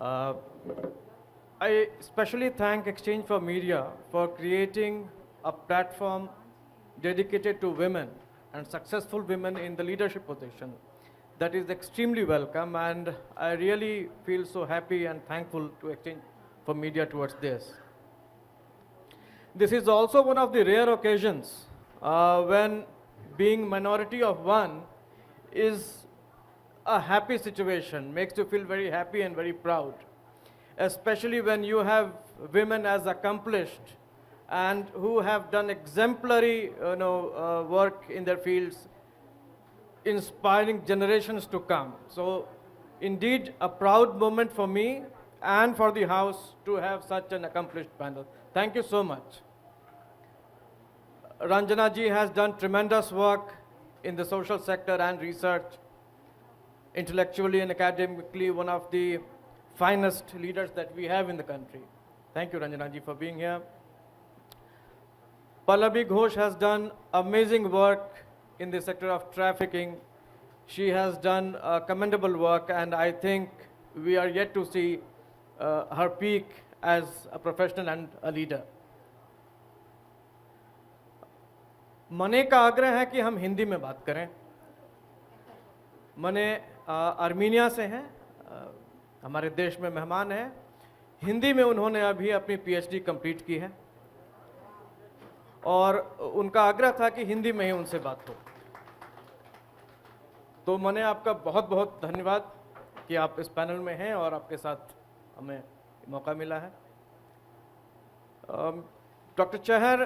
Uh, I especially thank Exchange for Media for creating a platform dedicated to women and successful women in the leadership position. That is extremely welcome, and I really feel so happy and thankful to Exchange for Media towards this. This is also one of the rare occasions when being minority of one is a happy situation, makes you feel very happy and very proud, especially when you have women as accomplished and who have done exemplary work in their fields, inspiring generations to come. So indeed a proud moment for me and for the House to have such an accomplished panel. Thank you so much. Ranjana ji has done tremendous work in the social sector and research, intellectually and academically one of the finest leaders that we have in the country. Thank you, Ranjana ji, for being here. Pallavi Ghosh has done amazing work in the sector of trafficking. She has done commendable work, and I think we are yet to see her peak as a professional and a leader. मने का आग्रह है कि हम हिंदी में बात करें. मने आर्मीनिया से हैं, हमारे देश में मेहमान हैं. हिंदी में उन्होंने अभी अपनी पीएचडी कंप्लीट की है और उनका आग्रह था कि हिंदी में ही उनसे बात हो. तो मने आपका बहुत बहुत धन्यवाद कि आप इस पैनल में हैं और आपके साथ हमें मौका मिला है. डॉक्टर चहर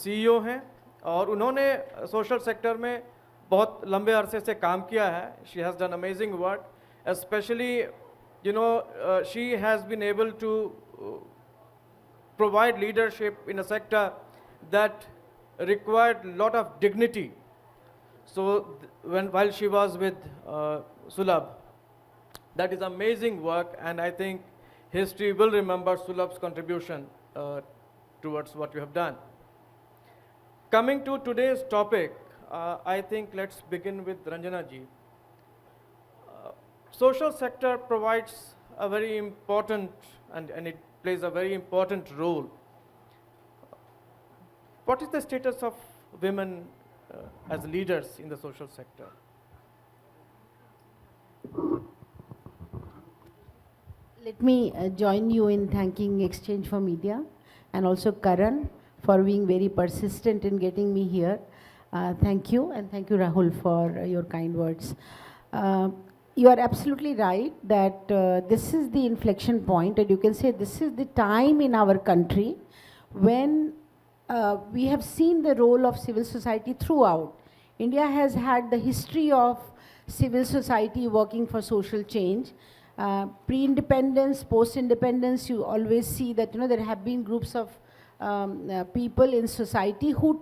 सीईओ हैं और उन्होंने सोशल सेक्टर में बहुत लंबे अरसे से काम किया है. She has done amazing work, specially she has been able to provide leadership in a sector that required a lot of dignity. So while she was with Sulabh, that is amazing work, and I think history will remember Sulabh's contribution towards what you have done. Coming to today's topic, I think let's begin with Ranjana ji. Social sector provides a very important and it plays a very important role. What is the status of women as leaders in the social sector? Let me join you in thanking Exchange for Media and also Karan for being very persistent in getting me here. Thank you, and thank you, Rahul, for your kind words. You are absolutely right that this is the inflection point, and you can say this is the time in our country when we have seen the role of civil society throughout. India has had the history of civil society working for social change. Pre-independence, post-independence, you always see that there have been groups of people in society who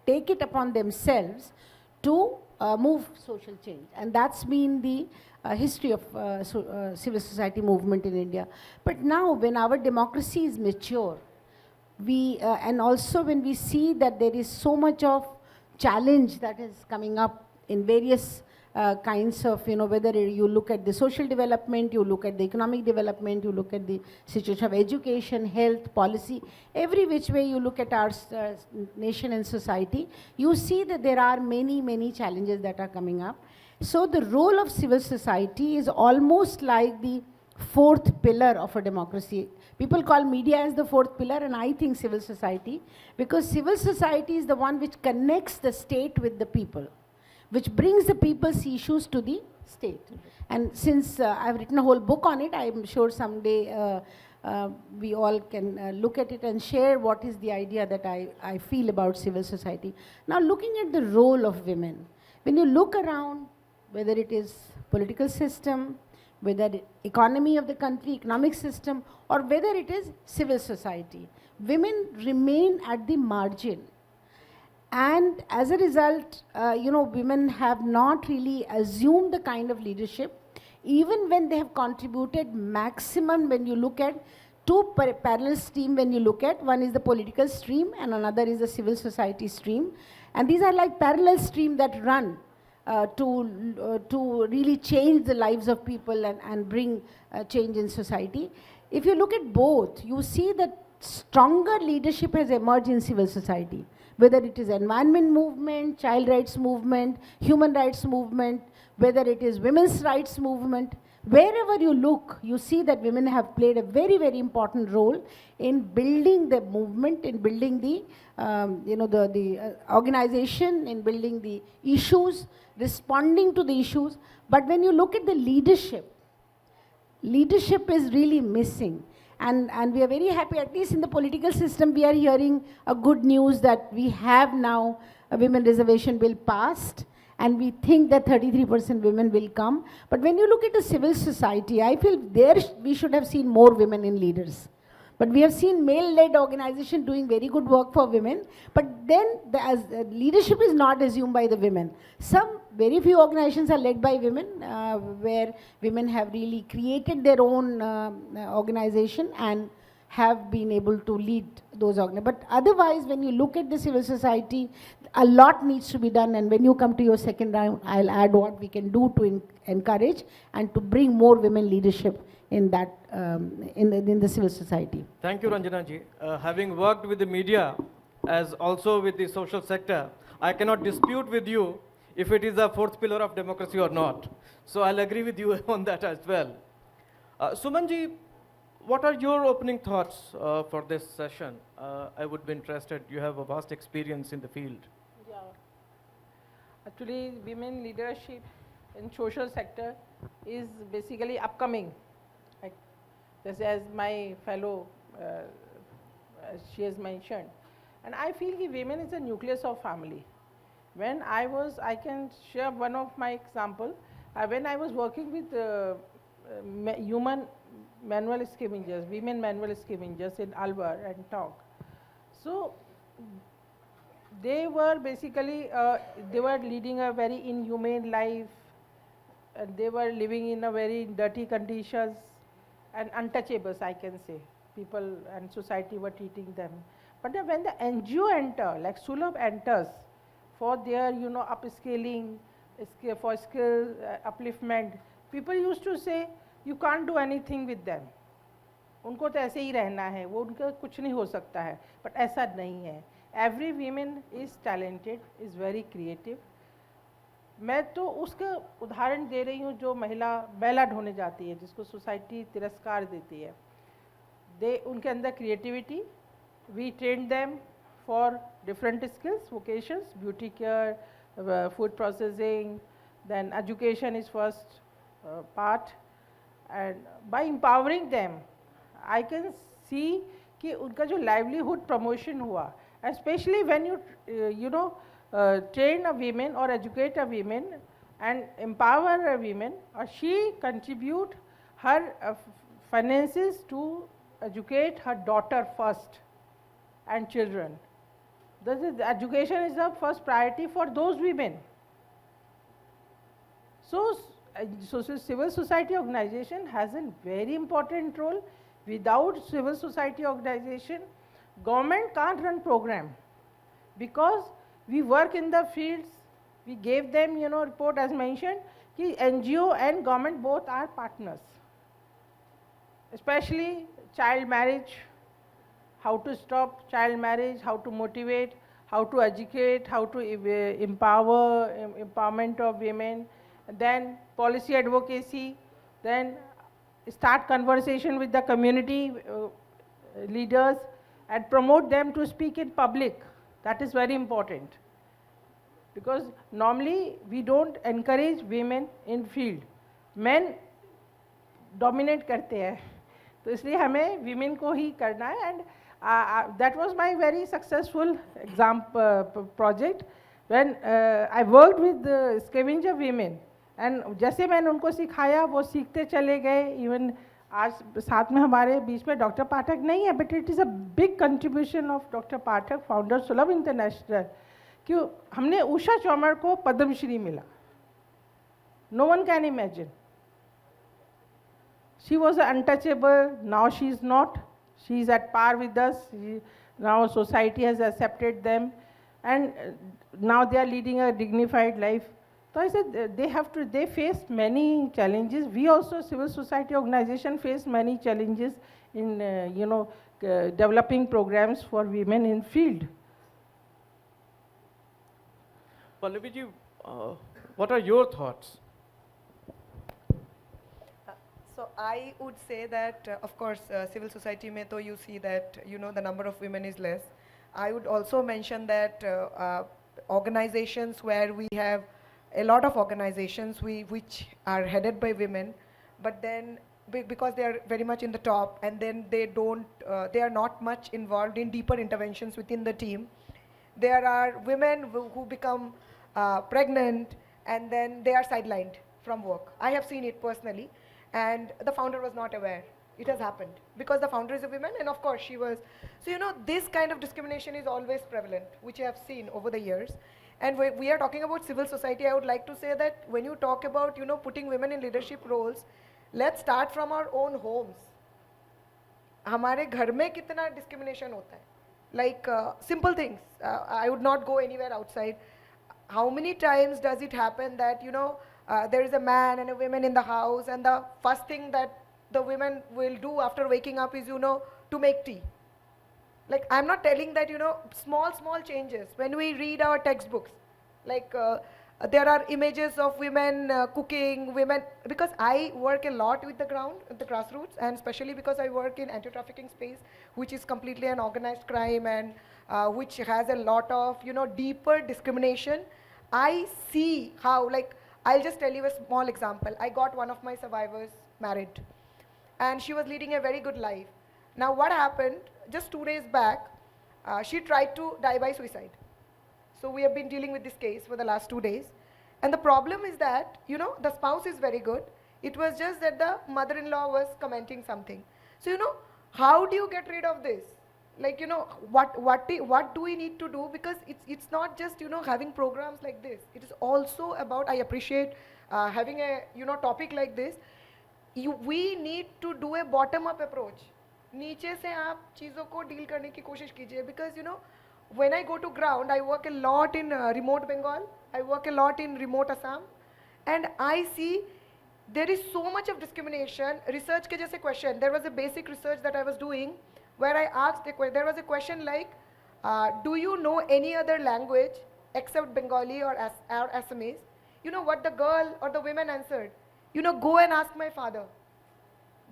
take it upon themselves to move social change, and that's been the history of civil society movement in India. But now when our democracy is mature, and also when we see that there is so much of challenge that is coming up in various kinds of, whether you look at the social development, you look at the economic development, you look at the situation of education, health, policy, every which way you look at our nation and society, you see that there are many, many challenges that are coming up. So the role of civil society is almost like the fourth pillar of a democracy. People call media as the fourth pillar, and I think civil society, because civil society is the one which connects the state with the people, which brings the people's issues to the state. And since I've written a whole book on it, I'm sure someday we all can look at it and share what is the idea that I feel about civil society. Now, looking at the role of women, when you look around, whether it is political system, whether the economy of the country, economic system, or whether it is civil society, women remain at the margin. And as a result, women have not really assumed the kind of leadership, even when they have contributed maximum. When you look at two parallel streams, when you look at, one is the political stream and another is the civil society stream. And these are like parallel streams that run to really change the lives of people and bring change in society. If you look at both, you see that stronger leadership has emerged in civil society, whether it is environment movement, child rights movement, human rights movement, whether it is women's rights movement. Wherever you look, you see that women have played a very, very important role in building the movement, in building the, organization, in building the issues, responding to the issues. But when you look at the leadership is really missing. And we are very happy, at least in the political system, we are hearing a good news that we have now a women reservation bill passed, and we think that 33% women will come. But when you look at the civil society, I feel there we should have seen more women in leaders. But we have seen male-led organization doing very good work for women, but then leadership is not assumed by the women. Some very few organizations are led by women, where women have really created their own organization and have been able to lead those organizations. But otherwise, when you look at the civil society, a lot needs to be done. And when you come to your second round, I'll add what we can do to encourage and to bring more women leadership in that in the civil society. Thank you, Ranjana ji. Having worked with the media as also with the social sector, I cannot dispute with you if it is a fourth pillar of democracy or not. So I'll agree with you on that as well. Suman ji, what are your opening thoughts for this session? I would be interested. You have a vast experience in the field. Yeah. Actually, women leadership in social sector is basically upcoming. Like, just as my fellow, she has mentioned. And I feel that women is the nucleus of family. When I can share one of my example. When I was working with human manual scavengers, women manual scavengers in Alwar and Tonk. So they were basically, they were leading a very inhumane life, and they were living in a very dirty conditions and untouchables, I can say. People and society were treating them. But then when the NGO enter, like Sulabh enters for their, upscaling, for skill upliftment, people used to say, you can't do anything with them. उनको तो ऐसे ही रहना है, वो उनका कुछ नहीं हो सकता है, but ऐसा नहीं है. Every woman is talented, is very creative. मैं तो उसका उदाहरण दे रही हूँ जो महिला बैला ढोने जाती है, जिसको सोसाइटी तिरस्कार देती है. उनके अंदर creativity, we train them for different skills, vocations, beauty care, food processing, then education is first part. And by empowering them, I can see कि उनका जो livelihood promotion हुआ, especially when you train a woman or educate a woman and empower a woman, or she contribute her finances to educate her daughter first and children. Education is the first priority for those women. So civil society organization has a very important role. Without civil society organization, government can't run program, because we work in the fields. We gave them, report as mentioned, कि NGO and government both are partners. Especially child marriage, how to stop child marriage, how to motivate, how to educate, how to empowerment of women. Then policy advocacy, then start conversation with the community leaders and promote them to speak in public. That is very important, because normally we don't encourage women in field. Men dominate करते हैं, तो इसलिए हमें women को ही करना है. And that was my very successful project when I worked with the scavenger women. And जैसे मैंने उनको सिखाया वो सीखते चले गए. इवन आज साथ में हमारे बीच में डॉक्टर पाठक नहीं है, but it is a big contribution of doctor Pathak, founder Sulabh international, कि हमने उषा चौमर को पद्मश्री मिला. No one can imagine. She was untouchable, now she is not, she is at par with us. Now society has accepted them, and now they are leading a dignified life. So I said they face many challenges. We also, civil society organization, face many challenges in, developing programs for women in field. Pallavi ji, what are your thoughts? So I would say that, of course, civil society mein to you see that, the number of women is less. I would also mention that organizations where we have a lot of organizations which are headed by women, but then because they are very much in the top, and then they are not much involved in deeper interventions within the team. There are women who become pregnant, and then they are sidelined from work. I have seen it personally. And the founder was not aware. It has happened because the founder is a woman, and of course she was. So this kind of discrimination is always prevalent, which I have seen over the years. And when we are talking about civil society, I would like to say that when you talk about putting women in leadership roles, let's start from our own homes. हमारे घर में कितना discrimination होता है? Like simple things. I would not go anywhere outside. How many times does it happen that there is a man and a woman in the house, and the first thing that the women will do after waking up is, to make tea. Like, I'm not telling that, small changes. When we read our textbooks, like there are images of women cooking, women, because I work a lot with the ground, the grassroots, and especially because I work in anti-trafficking space, which is completely an organized crime, and which has a lot of, deeper discrimination. I see how, like, I'll just tell you a small example. I got one of my survivors married, and she was leading a very good life. Now what happened, just 2 days back, she tried to die by suicide. So we have been dealing with this case for the last 2 days. And the problem is that, the spouse is very good. It was just that the mother-in-law was commenting something. So, how do you get rid of this? Like, what do we need to do? Because it's not just, having programs like this. It is also about, I appreciate having a, topic like this. We need to do a bottom-up approach. नीचे से आप चीज़ों को deal करने की कोशिश कीजिए. Because, when I go to ground, I work a lot in remote Bengal. I work a lot in remote Assam. And I see there is so much of discrimination. Research के जैसे question, there was a basic research that I was doing, where I asked, there was a question like, do you know any other language except Bengali or Assamese? You know what the girl or the women answered? Go and ask my father.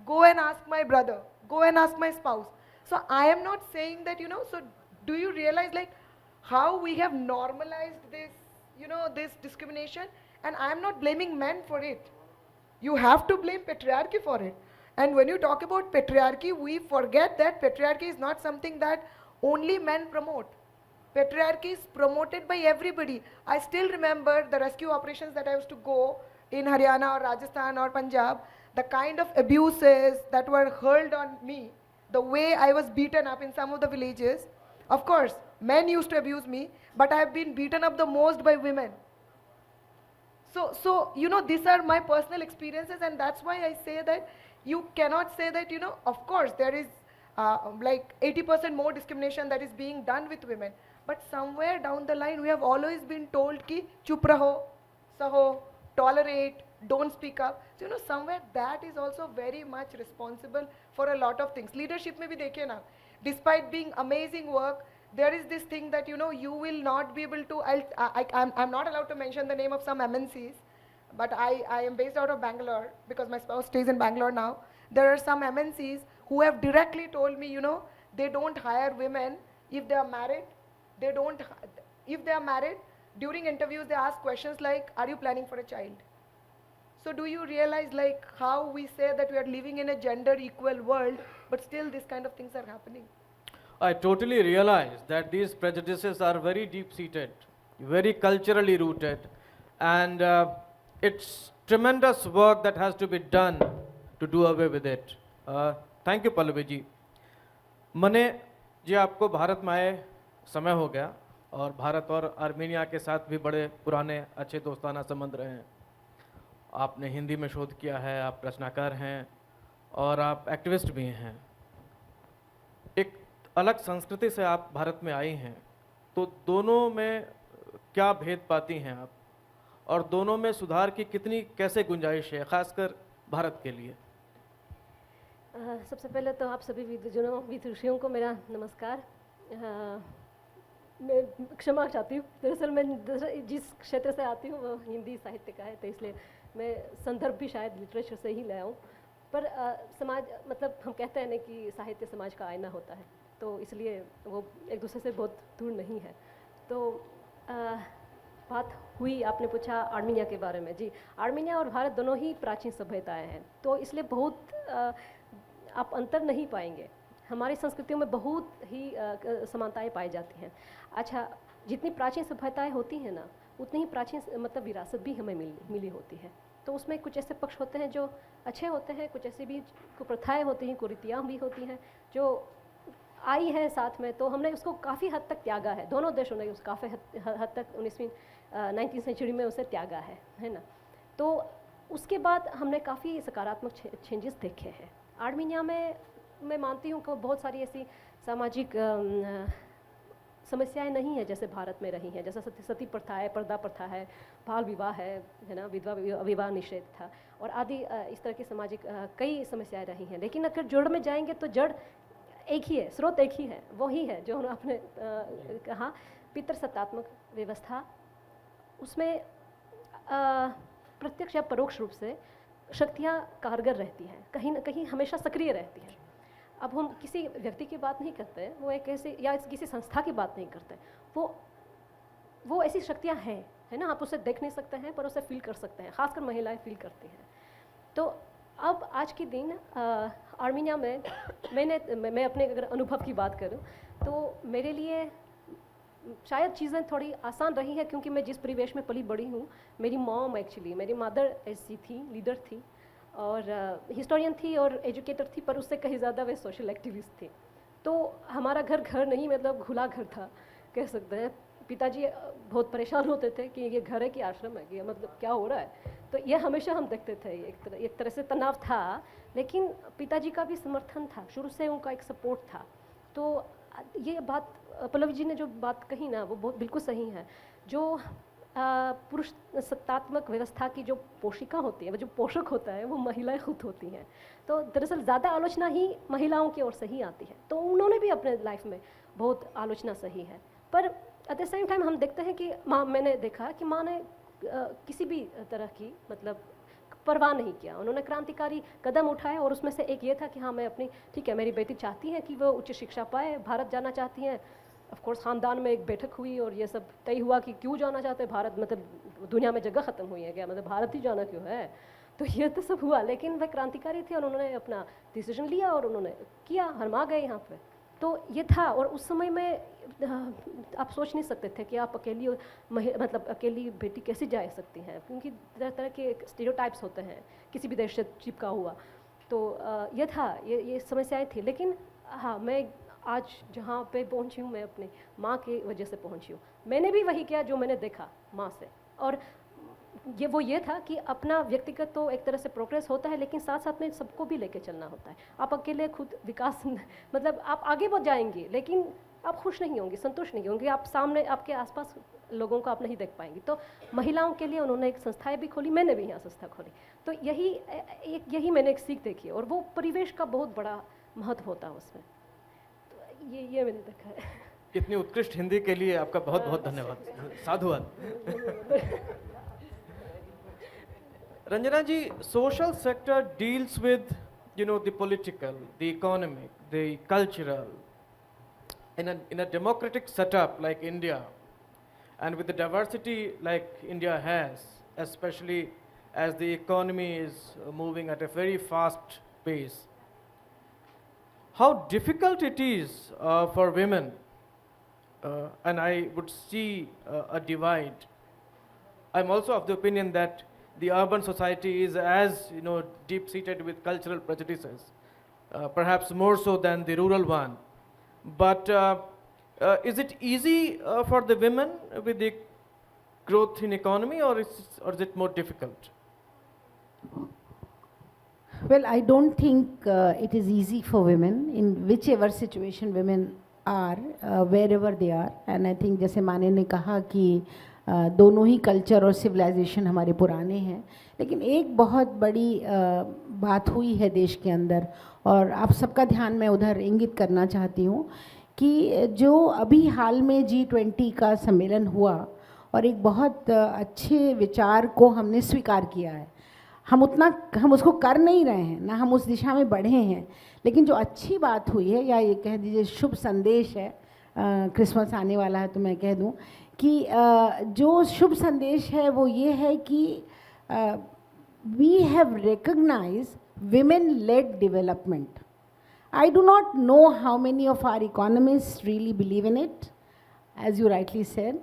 Go and ask my brother. Go and ask my spouse. So I am not saying that, so do you realize like how we have normalized this, this discrimination? And I am not blaming men for it. You have to blame patriarchy for it. And when you talk about patriarchy, we forget that patriarchy is not something that only men promote. Patriarchy is promoted by everybody. I still remember the rescue operations that I used to go in Haryana or Rajasthan or Punjab, the kind of abuses that were hurled on me, the way I was beaten up in some of the villages. Of course, men used to abuse me, but I have been beaten up the most by women. So these are my personal experiences, and that's why I say that you cannot say that, of course, there is like 80% more discrimination that is being done with women. But somewhere down the line, we have always been told ki chup raho, saho, tolerate, don't speak up. So, somewhere that is also very much responsible for a lot of things. Leadership mein bhi dekhiye na, despite being amazing work, there is this thing that, you will not be able to, I'm not allowed to mention the name of some MNCs, but I am based out of Bangalore because my spouse stays in Bangalore now. There are some MNCs who have directly told me, they don't hire women if they are married. If they are married, during interviews they ask questions like, are you planning for a child? So do you realize like how we say that we are living in a gender equal world, but still these kind of things are happening? I totally realize that these prejudices are very deep-seated, very culturally rooted, and it's tremendous work that has to be done to do away with it. Thank you, Pallavi ji. मने जी आपको भारत में आए समय हो गया, और भारत और Armenia के साथ भी बड़े पुराने अच्छे दोस्ताना संबंध रहे हैं. आपने हिंदी में शोध किया है, आप रचनाकार हैं और आप एक्टिविस्ट भी हैं. एक अलग संस्कृति से आप भारत में आई हैं, तो दोनों में क्या भेद पाती हैं आप? और दोनों में सुधार की कितनी कैसे गुंजाइश है, खासकर भारत के लिए? सबसे पहले तो आप सभी विदुषियों को मेरा नमस्कार। मैं क्षमा चाहती हूँ, दरअसल मैं जिस क्षेत्र से आती हूँ वो हिंदी साहित्य का है, तो इसलिए मैं संदर्भ भी शायद लिटरेचर से ही ले आऊँ। पर समाज मतलब हम कहते हैं ना कि साहित्य समाज का आईना होता है, तो इसलिए वो एक दूसरे से बहुत दूर नहीं है। तो बात हुई, आपने पूछा आर्मीनिया के बारे में। जी, आर्मीनिया और भारत दोनों ही प्राचीन सभ्यताएं हैं, तो इसलिए बहुत आप अंतर नहीं पाएंगे। हमारी संस्कृतियों में बहुत ही समानताएं पाई जाती हैं। अच्छा, जितनी प्राचीन सभ्यताएं होती हैं ना, उतनी ही प्राचीन मतलब विरासत भी हमें मिली होती है। तो उसमें कुछ ऐसे पक्ष होते हैं जो अच्छे होते हैं, कुछ ऐसी भी कुप्रथाएं होती हैं, कुरीतियाँ भी होती हैं जो आई है साथ में। तो हमने उसको काफ़ी हद तक त्यागा है, दोनों देशों ने उस काफ़ी हद तक 19वीं सेंचुरी में उसे त्यागा है ना। तो उसके बाद हमने काफ़ी सकारात्मक चेंजेस देखे हैं। आर्मीनिया में मैं मानती हूँ कि बहुत सारी ऐसी सामाजिक समस्याएं नहीं है जैसे भारत में रही हैं, जैसे सती प्रथा है, पर्दा प्रथा है, बाल विवाह है ना, विधवा विवाह निषेध था और आदि इस तरह की सामाजिक कई समस्याएं रही हैं। लेकिन अगर जड़ में जाएंगे तो जड़ एक ही है, स्रोत एक ही है, वही है जो आपने कहा पितृसत्तात्मक व्यवस्था। उसमें प्रत्यक्ष या परोक्ष रूप से शक्तियाँ कारगर रहती हैं, कहीं ना कहीं हमेशा सक्रिय रहती हैं। अब हम किसी व्यक्ति की बात नहीं करते, वो एक ऐसे या किसी संस्था की बात नहीं करते, वो ऐसी शक्तियाँ हैं, है ना। आप उसे देख नहीं सकते हैं पर उसे फील कर सकते हैं, खासकर महिलाएं फील करती हैं। तो अब आज के दिन आर्मीनिया में मैं अपने अगर अनुभव की बात करूं तो मेरे लिए शायद चीज़ें थोड़ी आसान रही है, क्योंकि मैं जिस परिवेश में पली बड़ी हूँ, मेरी मेरी मदर ऐसी थी, लीडर थी और हिस्टोरियन थी और एजुकेटर थी, पर उससे कहीं ज़्यादा वे सोशल एक्टिविस्ट थी। तो हमारा घर नहीं, मतलब खुला घर था कह सकते हैं। पिताजी बहुत परेशान होते थे कि ये घर है कि आश्रम है, कि मतलब क्या हो रहा है। तो ये हमेशा हम देखते थे, एक तरह से तनाव था, लेकिन पिताजी का भी समर्थन था, शुरू से उनका एक सपोर्ट था। तो ये बात पल्लवी जी ने जो बात कही ना, वो बहुत बिल्कुल सही है। जो पुरुष सत्तात्मक व्यवस्था की जो पोषिका होती है, जो पोषक होता है, वो महिलाएं खुद होती हैं। तो दरअसल ज़्यादा आलोचना ही महिलाओं की ओर से ही आती है, तो उन्होंने भी अपने लाइफ में बहुत आलोचना सही है। पर एट द सेम टाइम हम देखते हैं कि मैंने देखा कि माँ ने किसी भी तरह की मतलब परवाह नहीं किया। उन्होंने क्रांतिकारी कदम उठाए और उसमें से एक ये था कि हाँ, मैं अपनी ठीक है, मेरी बेटी चाहती है कि वो उच्च शिक्षा पाए, भारत जाना चाहती हैं। ऑफ कोर्स खानदान में एक बैठक हुई और ये सब तय हुआ कि क्यों जाना चाहते हैं भारत, मतलब दुनिया में जगह ख़त्म हुई है क्या, मतलब भारत ही जाना क्यों है। तो ये तो सब हुआ, लेकिन वह क्रांतिकारी थे और उन्होंने अपना डिसीजन लिया और उन्होंने किया, हम आ गए यहाँ पे। तो ये था। और उस समय में आप सोच नहीं सकते थे कि आप अकेली मतलब अकेली बेटी कैसे जा सकती हैं, क्योंकि तरह तरह के स्टीरियोटाइप्स होते हैं किसी भी देश से चिपका हुआ। तो ये था, ये समस्याएं थी। लेकिन हाँ, मैं आज जहाँ पे पहुँची हूँ, मैं अपनी माँ की वजह से पहुँची हूँ। मैंने भी वही किया जो मैंने देखा माँ से, और ये था कि अपना व्यक्तिगत तो एक तरह से प्रोग्रेस होता है, लेकिन साथ साथ में सबको भी लेके चलना होता है। आप अकेले खुद विकास मतलब आप आगे बढ़ जाएंगे, लेकिन आप खुश नहीं होंगे, संतुष्ट नहीं होंगे, आप सामने आपके आसपास लोगों को आप नहीं देख पाएंगे। तो महिलाओं के लिए उन्होंने एक संस्थाएं भी खोली, मैंने भी यहाँ संस्था खोली। तो यही मैंने एक सीख देखी, और वो परिवेश का बहुत बड़ा महत्व होता है उसमें। तो ये मैंने देखा है। इतनी उत्कृष्ट हिंदी के लिए आपका बहुत बहुत धन्यवाद, साधुवाद। Ranjana ji, social sector deals with, the political, the economic, the cultural. In a democratic setup like India, and with the diversity like India has, especially as the economy is moving at a very fast pace, how difficult it is for women, and I would see a divide. I'm also of the opinion that the urban society is as deep-seated with cultural prejudices, perhaps more so than the rural one. But is it easy for the women with the growth in economy, or is it more difficult? Well, I don't think it is easy for women in whichever situation women are, wherever they are. And I think जैसे माने ने कहा कि दोनों ही culture और civilisation हमारे पुराने हैं, लेकिन एक बहुत बड़ी बात हुई है देश के अंदर, और आप सबका ध्यान मैं उधर इंगित करना चाहती हूँ कि जो अभी हाल में G20 का सम्मेलन हुआ और एक बहुत अच्छे विचार को हमने स्वीकार किया है। हम उसको कर नहीं रहे हैं, ना हम उस दिशा में बढ़े हैं, लेकिन जो अच्छी बात हुई है, या ये कह दीजिए शुभ संदेश है, क्रिसमस आने वाला है तो मैं कह दूं कि जो शुभ संदेश है वो ये है कि we have recognise women led development. I do not know how many of our economists really believe in it, as you rightly said,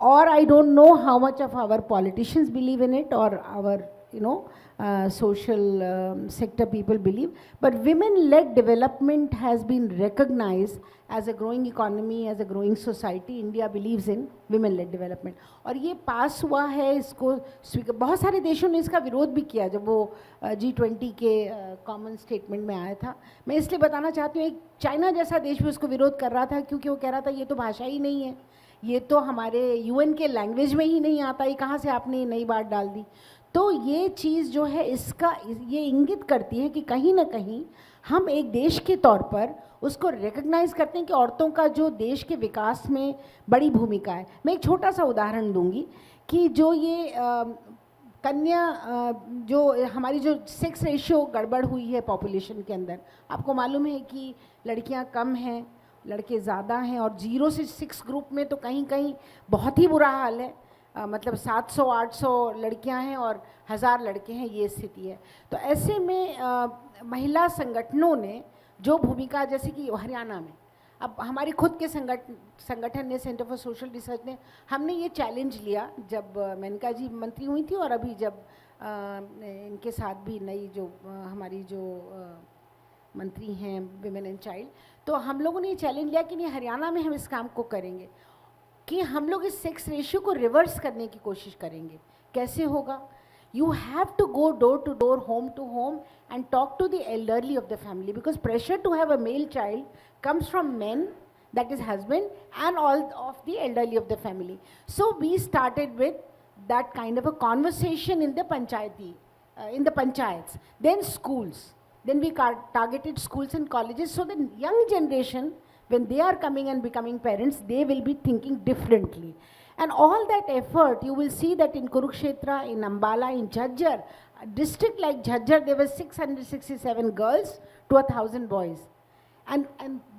or I don't know how much of our politicians believe in it, or our social sector people believe, but women-led development has been recognized as a growing economy, as a growing society. India believes in women-led development. और ये पास हुआ है, इसको बहुत सारे देशों ने इसका विरोध भी किया जब वो G20 के कॉमन स्टेटमेंट में आया था। मैं इसलिए बताना चाहती हूँ, एक चाइना जैसा देश भी उसको विरोध कर रहा था, क्योंकि वो कह रहा था ये तो भाषा ही नहीं है, ये तो हमारे UN के लैंग्वेज में ही नहीं आता, ये कहाँ से आपने नई बात डाल दी। तो ये चीज़ जो है ये इंगित करती है कि कहीं ना कहीं हम एक देश के तौर पर उसको रिकग्नाइज़ करते हैं कि औरतों का जो देश के विकास में बड़ी भूमिका है। मैं एक छोटा सा उदाहरण दूंगी कि जो ये जो हमारी जो सेक्स रेशियो गड़बड़ हुई है पॉपुलेशन के अंदर, आपको मालूम है कि लड़कियां कम हैं, लड़के ज़्यादा हैं, और 0 से 6 ग्रुप में तो कहीं कहीं बहुत ही बुरा हाल है। मतलब 700-800 लड़कियां हैं और 1000 लड़के हैं, ये स्थिति है। तो ऐसे में महिला संगठनों ने जो भूमिका, जैसे कि हरियाणा में अब हमारे खुद के संगठन ने, सेंटर फॉर सोशल रिसर्च ने, हमने ये चैलेंज लिया जब मेनका जी मंत्री हुई थी, और अभी जब इनके साथ भी नई जो हमारी जो मंत्री हैं विमेन एंड चाइल्ड, तो हम लोगों ने ये चैलेंज लिया कि नहीं, हरियाणा में हम इस काम को करेंगे कि हम लोग इस सेक्स रेशियो को रिवर्स करने की कोशिश करेंगे। कैसे होगा? You have to go door to door, home to home, and talk to the elderly of the family, because pressure to have a male child comes from men, that is husband, and all of the elderly of the family. So we started with that kind of a conversation in the panchayats, then schools, then we targeted schools and colleges, so the young generation, when they are coming and becoming parents, they will be thinking differently. And all that effort, you will see that in Kurukshetra, in Ambala, in Jhajjar, a district like Jhajjar, there were 667 girls to 1000 boys. And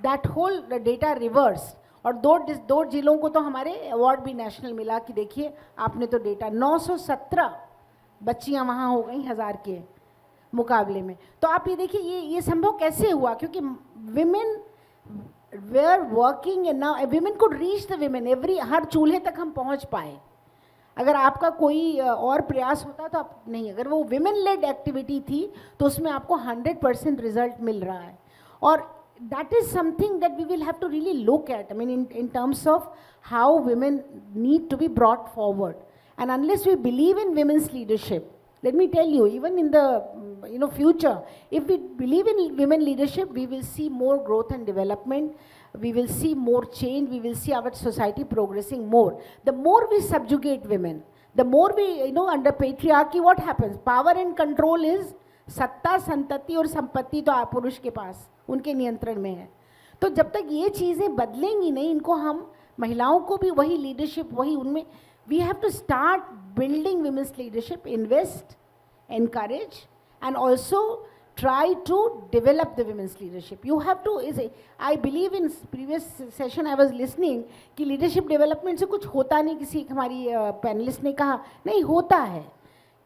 that whole data reversed. और दो जिलों को तो हमारे award भी national मिला कि देखिए आपने तो डेटा 917 बच्चियां वहाँ हो गई 1000 के मुकाबले में। तो आप ये देखिए ये संभव कैसे हुआ, क्योंकि women were working and now women could reach the women, हर चूल्हे तक हम पहुंच पाए। अगर आपका कोई और प्रयास होता तो आप नहीं, अगर वो women led activity थी तो उसमें आपको 100% रिजल्ट मिल रहा है। और that is something that we will have to really look at, I mean in terms of how women need to be brought forward. And unless we believe in women's leadership, let me tell you, even in the future, if we believe in women leadership, we will see more growth and development, we will see more change, we will see our society progressing more. The more we subjugate women, the more we, under patriarchy, what happens? Power and control is सत्ता, संतति और संपत्ति तो पुरुष के पास, उनके नियंत्रण में है। तो जब तक ये चीज़ें बदलेंगी नहीं, इनको हम महिलाओं को भी वही लीडरशिप, वही उनमें, we have to start building women's leadership, invest, encourage, and also try to develop the women's leadership. You have to, I believe in previous session I was listening कि leadership development से कुछ होता नहीं, किसी हमारी panelist ने कहा नहीं होता है,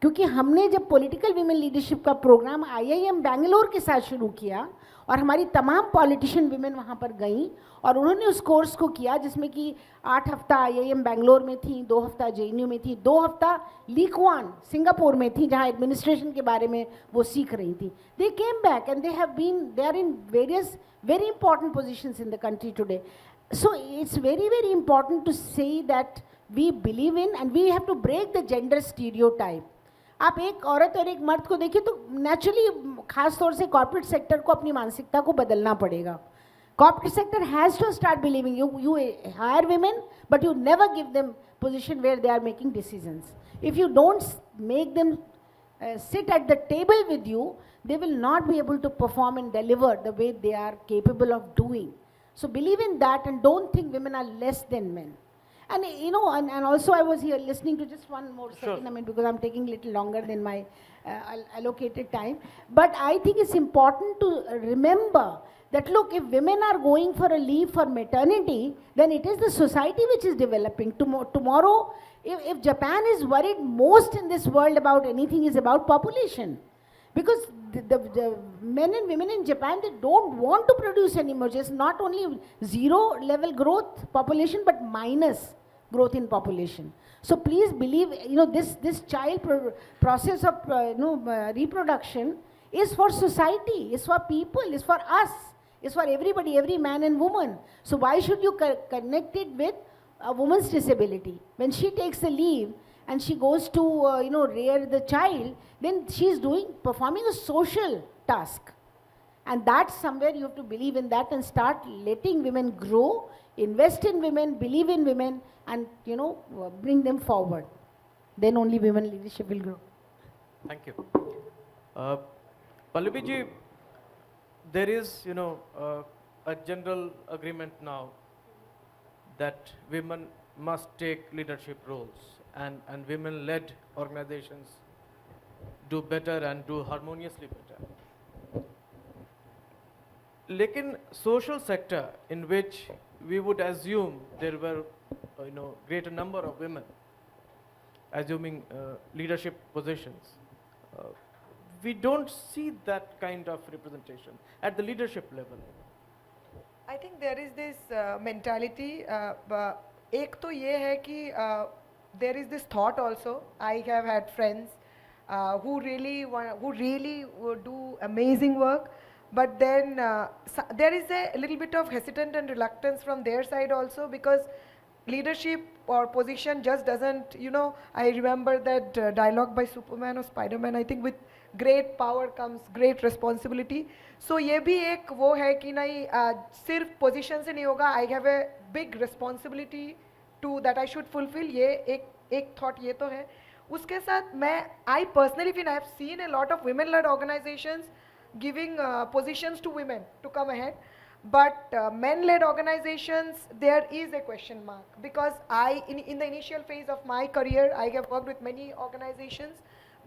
क्योंकि हमने जब पॉलिटिकल वीमेन लीडरशिप का प्रोग्राम IIM बैंगलोर के साथ शुरू किया और हमारी तमाम पॉलिटिशियन वीमेन वहाँ पर गईं और उन्होंने उस कोर्स को किया, जिसमें कि 8 हफ्ता IIM बैंगलोर में थी, 2 हफ्ता JNU में थी, 2 हफ्ता लीक्वान सिंगापुर में थी, जहाँ एडमिनिस्ट्रेशन के बारे में वो सीख रही थी। They came back and they are in various very important positions in the country today. So it's very, very important to say that we believe in and we have to break the gender stereotype. आप एक औरत और एक मर्द को देखिए तो naturally खास तौर से कॉर्पोरेट सेक्टर को अपनी मानसिकता को बदलना पड़ेगा। Corporate sector has to start believing. You hire women, but you never give them position where they are making decisions. If you don't make them sit at the table with you, they will not be able to perform and deliver the way they are capable of doing. So believe in that and don't think women are less than men. And you know, and also I was here listening to just one more Sure. second, I mean, because I'm taking a little longer than my allocated time. But I think it's important to remember that look, if women are going for a leave for maternity, then it is the society which is developing. Tomorrow, if Japan is worried most in this world about anything, is about population. Because the men and women in Japan, they don't want to produce anymore. Just not only zero level growth population, but minus growth in population. So please believe, you know, this child process of reproduction is for society, is for people, is for us, is for everybody, every man and woman. So why should you connect it with a woman's disability? When she takes a leave and she goes to rear the child, then she's performing a social task. And that's somewhere you have to believe in that and start letting women grow, invest in women, believe in women, and bring them forward. Then only women leadership will grow. Thank you. Pallavi ji, there is, a general agreement now that women must take leadership roles, and women-led organizations do better and do harmoniously better. Lekin social sector in which we would assume there were, greater number of women assuming leadership positions, we don't see that kind of representation at the leadership level. I think there is this mentality. एक तो ये है कि there is this thought also. I have had friends who really do amazing work, but then there is a little bit of hesitant and reluctance from their side also, because leadership or position just doesn't, I remember that dialogue by Superman or Spider-Man, I think, with great power comes great responsibility. So ये भी एक वो है कि नहीं सिर्फ position से नहीं होगा, I have a big responsibility to that I should fulfill. ये एक thought ये तो है. उसके साथ मैं I personally feel I have seen a lot of women-led organizations giving positions to women to come ahead. But men-led organizations, there is a question mark, because in the initial phase of my career, I have worked with many organizations,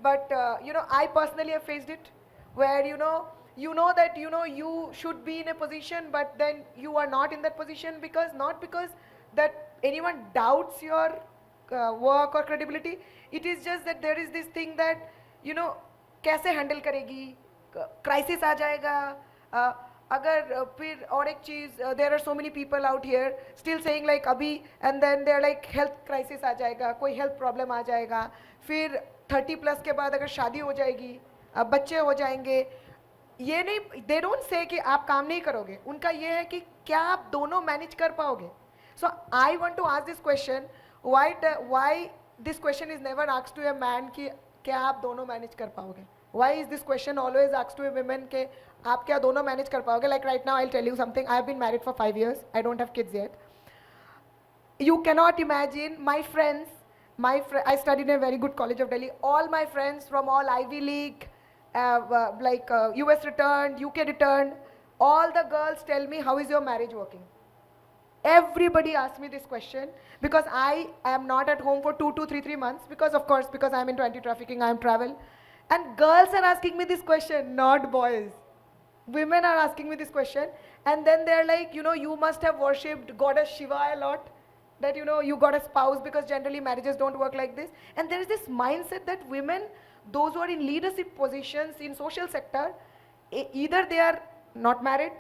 but I personally have faced it, where that you should be in a position, but then you are not in that position, not because that anyone doubts your work or credibility. It is just that there is this thing that कैसे handle करेगी, crisis आ जाएगा. अगर फिर और एक चीज़, there are so many people out here still saying like अभी, and then they're like health crisis आ जाएगा, कोई health problem आ जाएगा, फिर 30+ के बाद अगर शादी हो जाएगी, बच्चे हो जाएंगे, ये नहीं, they don't say कि आप काम नहीं करोगे, उनका ये है कि क्या आप दोनों manage कर पाओगे. So I want to ask this question, why this question is never asked to a man कि क्या आप दोनों manage कर पाओगे? Why is this question always asked to a women के आप क्या दोनों manage कर पाओगे? Like right now I'll tell you something. I have been married for 5 years. I don't have kids yet. You cannot imagine my friends. I studied in a very good college of Delhi. All my friends from all Ivy League, US returned, UK returned. All the girls tell me, how is your marriage working? Everybody asks me this question, because I am not at home for 2 to 3 months, because I'm into anti-trafficking, I am travel. And girls are asking me this question, not boys. Women are asking me this question, and then they're like, you must have worshipped goddess Shiva a lot, that you got a spouse, because generally marriages don't work like this. And there is this mindset that women, those who are in leadership positions in social sector, either they are not married,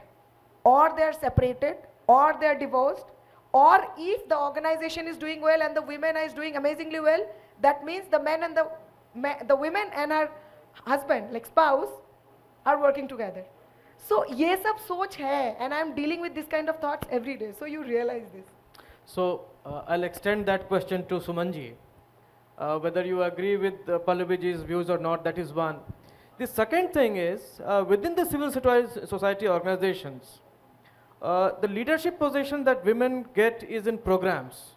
or they are separated, or they are divorced, or if the organization is doing well and the women is doing amazingly well, that means the men and the women and her husband, like spouse, are working together. So ये सब सोच है, and I'm dealing with this kind of thoughts every day. So you realize this. So I'll extend that question to Sumanji. Whether you agree with Pallaviji's views or not, that is one. The second thing is, within the civil society organizations, the leadership position that women get is in programs,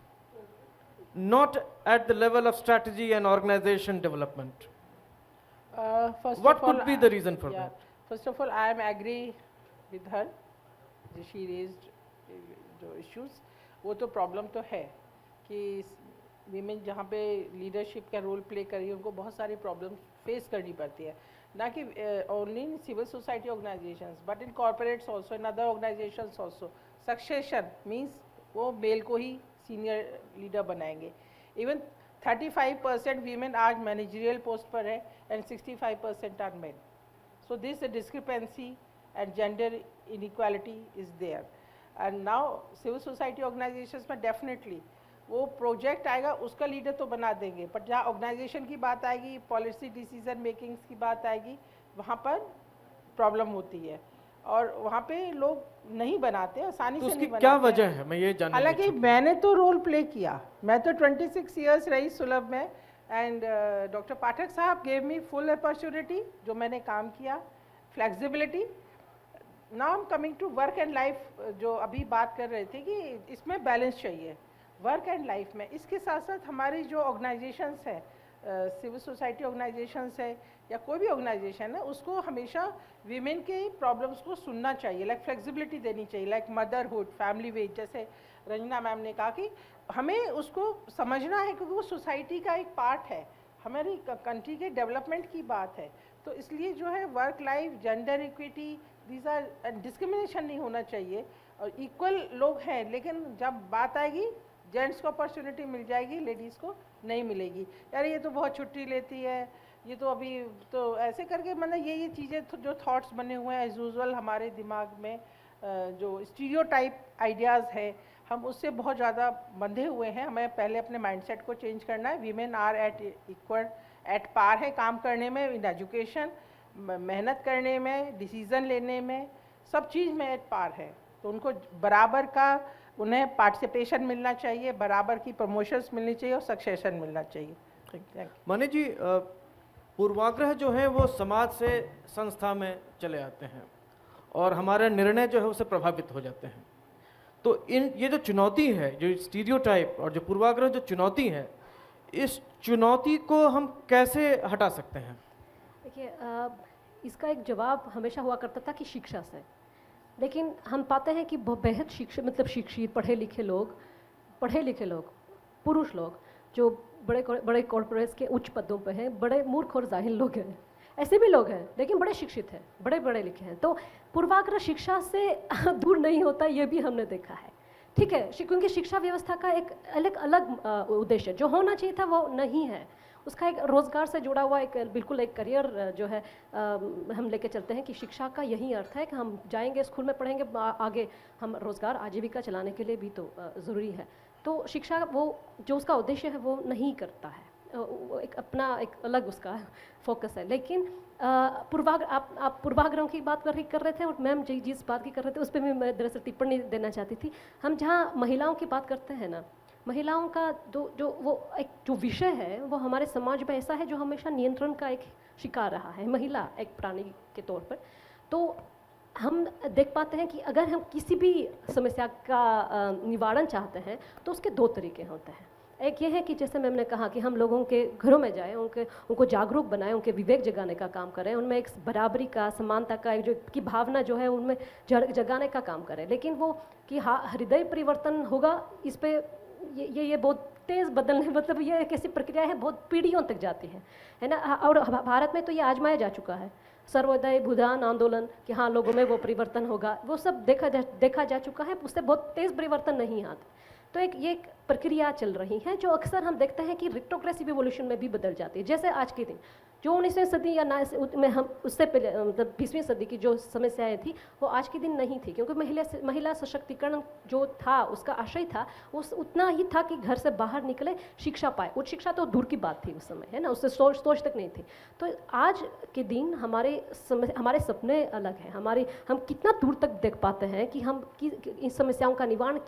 not at the level of strategy and organization development. First What of all, could be the reason for that? First of all, I am agree with her. She raised जो issues, वो तो problem तो है कि women जहाँ पे leadership का role play कर रही है उनको बहुत सारी problems face करनी पड़ती है, ना कि only in civil society organizations but in corporates also, in other organizations also. Succession means वो male को ही senior leader बनाएंगे. Even 35% women आज managerial post पर है and 65% are men. So this discrepancy and gender inequality is there. And now civil society organizations में definitely वो project आएगा उसका leader तो बना देंगे, but जहाँ organization की बात आएगी, policy decision making की बात आएगी, वहाँ पर problem होती है और वहाँ पे लोग नहीं बनाते, आसानी तो से उसकी नहीं क्या बनाते वजह हैं। है, मैं ये जानना हालांकि मैंने तो रोल प्ले किया, मैं तो 26 इयर्स रही सुलभ में एंड डॉक्टर पाठक साहब गेव मी फुल अपॉर्चुनिटी, जो मैंने काम किया, flexibility. Now I am coming to work and life, जो अभी बात कर रहे थे कि इसमें बैलेंस चाहिए वर्क एंड लाइफ में. इसके साथ साथ हमारी जो ऑर्गेनाइजेशंस है, सिविल सोसाइटी ऑर्गेनाइजेशंस है या कोई भी ऑर्गेनाइजेशन है, उसको हमेशा वीमेन के प्रॉब्लम्स को सुनना चाहिए, लाइक फ्लेक्सिबिलिटी देनी चाहिए, लाइक मदरहुड, फैमिली वेज, जैसे रंजना मैम ने कहा कि हमें उसको समझना है क्योंकि वो सोसाइटी का एक पार्ट है, हमारी कंट्री के डेवलपमेंट की बात है. तो इसलिए जो है work life, gender equity, these are discrimination नहीं होना चाहिए और इक्वल लोग हैं, लेकिन जब बात आएगी जेंट्स को अपॉर्चुनिटी मिल जाएगी, लेडीज़ को नहीं मिलेगी. यार ये तो बहुत छुट्टी लेती है, ये तो अभी तो ऐसे करके, मतलब ये चीज़ें जो थॉट्स बने हुए हैं एज यूजुअल हमारे दिमाग में, जो स्टीरियोटाइप आइडियाज़ है, हम उससे बहुत ज़्यादा बंधे हुए हैं. हमें पहले अपने माइंडसेट को चेंज करना है. वीमेन आर एट पार है काम करने में, इन एजुकेशन, मेहनत करने में, डिसीज़न लेने में, सब चीज़ में एट पार है. तो उनको बराबर का उन्हें पार्टिसिपेशन मिलना चाहिए, बराबर की प्रमोशंस मिलनी चाहिए और सक्सेशन मिलना चाहिए. Thank you. मनी जी, पूर्वाग्रह जो है वो समाज से संस्था में चले आते हैं और हमारे निर्णय जो है उससे प्रभावित हो जाते हैं. तो ये जो चुनौती है, जो स्टीरियोटाइप और जो पूर्वाग्रह जो चुनौती है, इस चुनौती को हम कैसे हटा सकते हैं? देखिए, इसका एक जवाब हमेशा हुआ करता था कि शिक्षा से, लेकिन हम पाते हैं कि बेहद शिक्षित पढ़े लिखे लोग, पुरुष लोग जो बड़े कॉर्पोरेट्स के उच्च पदों पर हैं, बड़े मूर्ख और जाहिल लोग हैं, ऐसे भी लोग हैं लेकिन बड़े शिक्षित हैं, बड़े लिखे हैं. तो पूर्वाग्रह शिक्षा से दूर नहीं होता, ये भी हमने देखा है. ठीक है, क्योंकि शिक्षा व्यवस्था का एक अलग उद्देश्य जो होना चाहिए था वो नहीं है. उसका एक रोज़गार से जुड़ा हुआ बिल्कुल एक करियर जो है हम लेके चलते हैं कि शिक्षा का यही अर्थ है कि हम जाएंगे स्कूल में पढ़ेंगे, आगे हम रोज़गार आजीविका चलाने के लिए भी तो ज़रूरी है. तो शिक्षा वो जो उसका उद्देश्य है वो नहीं करता है, वो एक अपना एक अलग उसका फोकस है. लेकिन आप पूर्वाग्रहों की बात कर रहे थे और मैम जिस बात की कर रहे थे उस पर भी मैं दरअसल टिप्पणी देना चाहती थी. हम जहाँ महिलाओं की बात करते हैं ना, महिलाओं का जो विषय है वो हमारे समाज में ऐसा है जो हमेशा नियंत्रण का एक शिकार रहा है, महिला एक प्राणी के तौर पर. तो हम देख पाते हैं कि अगर हम किसी भी समस्या का निवारण चाहते हैं तो उसके दो तरीके होते हैं. एक ये है कि जैसे मैम ने कहा कि हम लोगों के घरों में जाएं, उनको जागरूक बनाएं, उनके विवेक जगाने का काम करें, उनमें एक बराबरी का, समानता का एक की भावना जो है उनमें जगाने का काम करें. लेकिन वो कि हाँ हृदय परिवर्तन होगा, इस पे ये बहुत तेज़ बदलने, मतलब ये एक ऐसी प्रक्रिया है बहुत पीढ़ियों तक जाती है ना. और भारत में तो ये आजमाया जा चुका है, सर्वोदय भूदान आंदोलन, कि हाँ लोगों में वो परिवर्तन होगा, वो सब देखा जा चुका है, उससे बहुत तेज़ परिवर्तन नहीं आता. तो ये एक प्रक्रिया चल रही है जो अक्सर हम देखते हैं कि रिट्रोग्रेसिव इवोल्यूशन में भी बदल जाती है. जैसे आज के दिन जो 19वीं सदी या में हम उससे पहले मतलब 20वीं सदी की जो समस्याएं थी वो आज के दिन नहीं थी, क्योंकि महिला सशक्तिकरण जो था उसका आशय था उतना ही था कि घर से बाहर निकले, शिक्षा पाए. उच्च शिक्षा तो दूर की बात थी उस समय, है ना, उससे सोच तक नहीं थी. तो आज के दिन हमारे सपने अलग हैं, हम कितना दूर तक देख पाते हैं कि हम इन समस्याओं का निवारण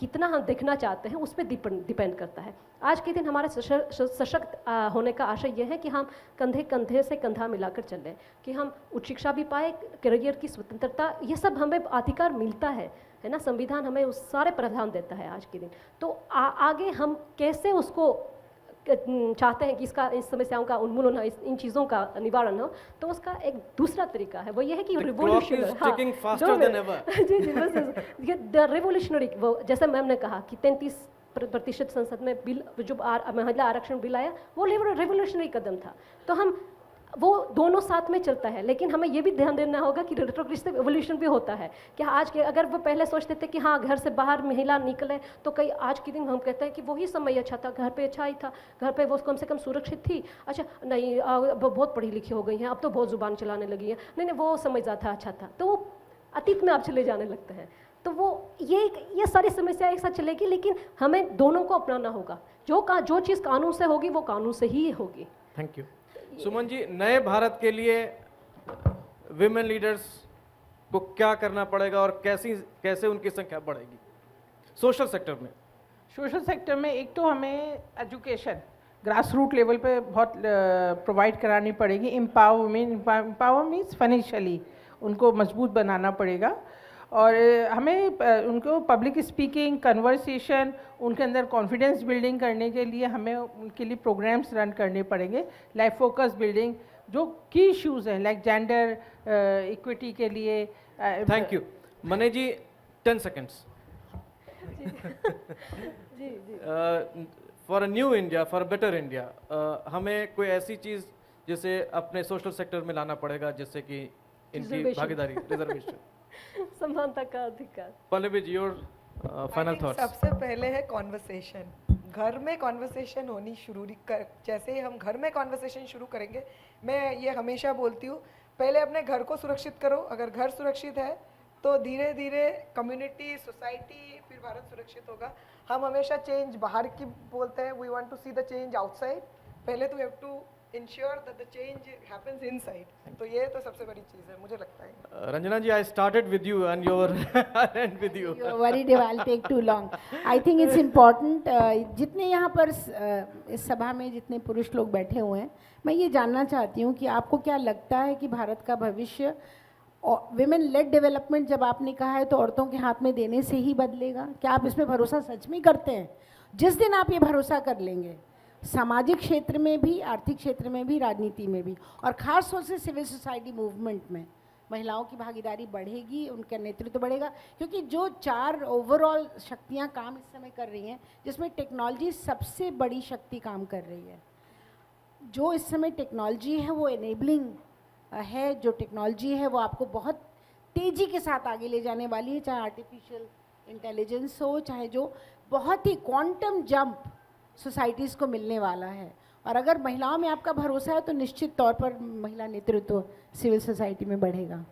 कितना हम दिखना चाहते हैं उस पर डिपेंड करता है। आज के दिन हमारा सशक्त होने का आशय यह है कि हम कंधे कंधे से कंधा मिलाकर चलें, कि हम उच्च शिक्षा भी पाए, करियर की स्वतंत्रता, ये सब हमें अधिकार मिलता है ना। संविधान हमें उस सारे प्रावधान देता है आज के दिन। तो आगे हम कैसे उसको चाहते हैं कि इसका, इस समस्याओं का उन्मूलन हो, इन चीज़ों का निवारण हो, तो उसका एक दूसरा तरीका है, वो ये है कि is ticking faster than ever. जी जी, बस द रेवोल्यूशनरी, वो जैसे मैम ने कहा कि 33% संसद में बिल जो महिला आरक्षण बिल आया, वो रेवोल्यूशनरी कदम था। तो हम वो दोनों साथ में चलता है, लेकिन हमें ये भी ध्यान देना होगा कि रेट्रोग्रेसिव एवोल्यूशन भी होता है। कि आज के, अगर वो पहले सोचते थे कि हाँ घर से बाहर महिला निकले, तो कई आज के दिन हम कहते हैं कि वही समय अच्छा था, घर पे अच्छा ही था, घर पे वो कम से कम सुरक्षित थी। अच्छा नहीं, वो बहुत पढ़ी लिखी हो गई हैं, अब तो बहुत ज़ुबान चलाने लगी है, नहीं वो समय था, अच्छा था, तो वो अतीत में आप चले जाने लगते हैं। तो वो ये सारी समस्या एक साथ चलेगी, लेकिन हमें दोनों को अपनाना होगा। जो चीज़ कानून से होगी वो कानून से ही होगी। Thank you. सुमन जी, नए भारत के लिए विमेन लीडर्स को क्या करना पड़ेगा और कैसे उनकी संख्या बढ़ेगी सोशल सेक्टर में? सोशल सेक्टर में एक तो हमें एजुकेशन ग्रास रूट लेवल पे बहुत प्रोवाइड करानी पड़ेगी। एम्पावर मीन्स फाइनेंशियली उनको मजबूत बनाना पड़ेगा, और हमें उनको पब्लिक स्पीकिंग, कन्वर्सेशन, उनके अंदर कॉन्फिडेंस बिल्डिंग करने के लिए हमें उनके लिए प्रोग्राम्स रन करने पड़ेंगे। लाइफ फोकस बिल्डिंग, जो की इश्यूज़ हैं लाइक जेंडर इक्विटी के लिए। Thank you. मने जी 10 सेकेंड्स। जी जी। For a new India, for a better India, हमें कोई ऐसी चीज़ जैसे अपने सोशल सेक्टर में लाना पड़ेगा जिससे कि इनकी भागीदारी, रिजर्वेशन, समानता का अधिकार। Pallavi ji, your final thoughts. सबसे पहले है कॉन्वर्सेशन। घर में कॉन्वर्सेशन होनी शुरू कर, जैसे ही हम घर में कॉन्वर्सेशन शुरू करेंगे, मैं ये हमेशा बोलती हूँ, पहले अपने घर को सुरक्षित करो। अगर घर सुरक्षित है तो धीरे धीरे कम्युनिटी, सोसाइटी, फिर भारत सुरक्षित होगा। हम हमेशा चेंज बाहर की बोलते हैं, we want to see the change outside. पहले तो we have to ensure that the change happens inside. तो ये तो सबसे बड़ी चीज़ है, मुझे लगता है। Ranjana ji, I started with you and I'll end with you. You're worried if I'll take too long. I think it's important. जितने यहाँ पर इस सभा में जितने पुरुष लोग बैठे हुए हैं, मैं ये जानना चाहती हूँ कि आपको क्या लगता है कि भारत का भविष्य विमेन लेड डेवलपमेंट, जब आपने कहा है तो औरतों के हाथ में देने से ही बदलेगा? क्या आप इसमें भरोसा सच में करते हैं? जिस दिन आप ये भरोसा कर लेंगे, सामाजिक क्षेत्र में भी, आर्थिक क्षेत्र में भी, राजनीति में भी, और ख़ास तौर से सिविल सोसाइटी मूवमेंट में महिलाओं की भागीदारी बढ़ेगी, उनका नेतृत्व बढ़ेगा। क्योंकि जो 4 ओवरऑल शक्तियां काम इस समय कर रही हैं, जिसमें टेक्नोलॉजी सबसे बड़ी शक्ति काम कर रही है। जो इस समय टेक्नोलॉजी है वो एनेबलिंग है, जो टेक्नोलॉजी है वो आपको बहुत तेज़ी के साथ आगे ले जाने वाली है, चाहे आर्टिफिशियल इंटेलिजेंस हो, चाहे जो बहुत ही क्वांटम जंप सोसाइटीज़ को मिलने वाला है। और अगर महिलाओं में आपका भरोसा है तो निश्चित तौर पर महिला नेतृत्व सिविल सोसाइटी में बढ़ेगा।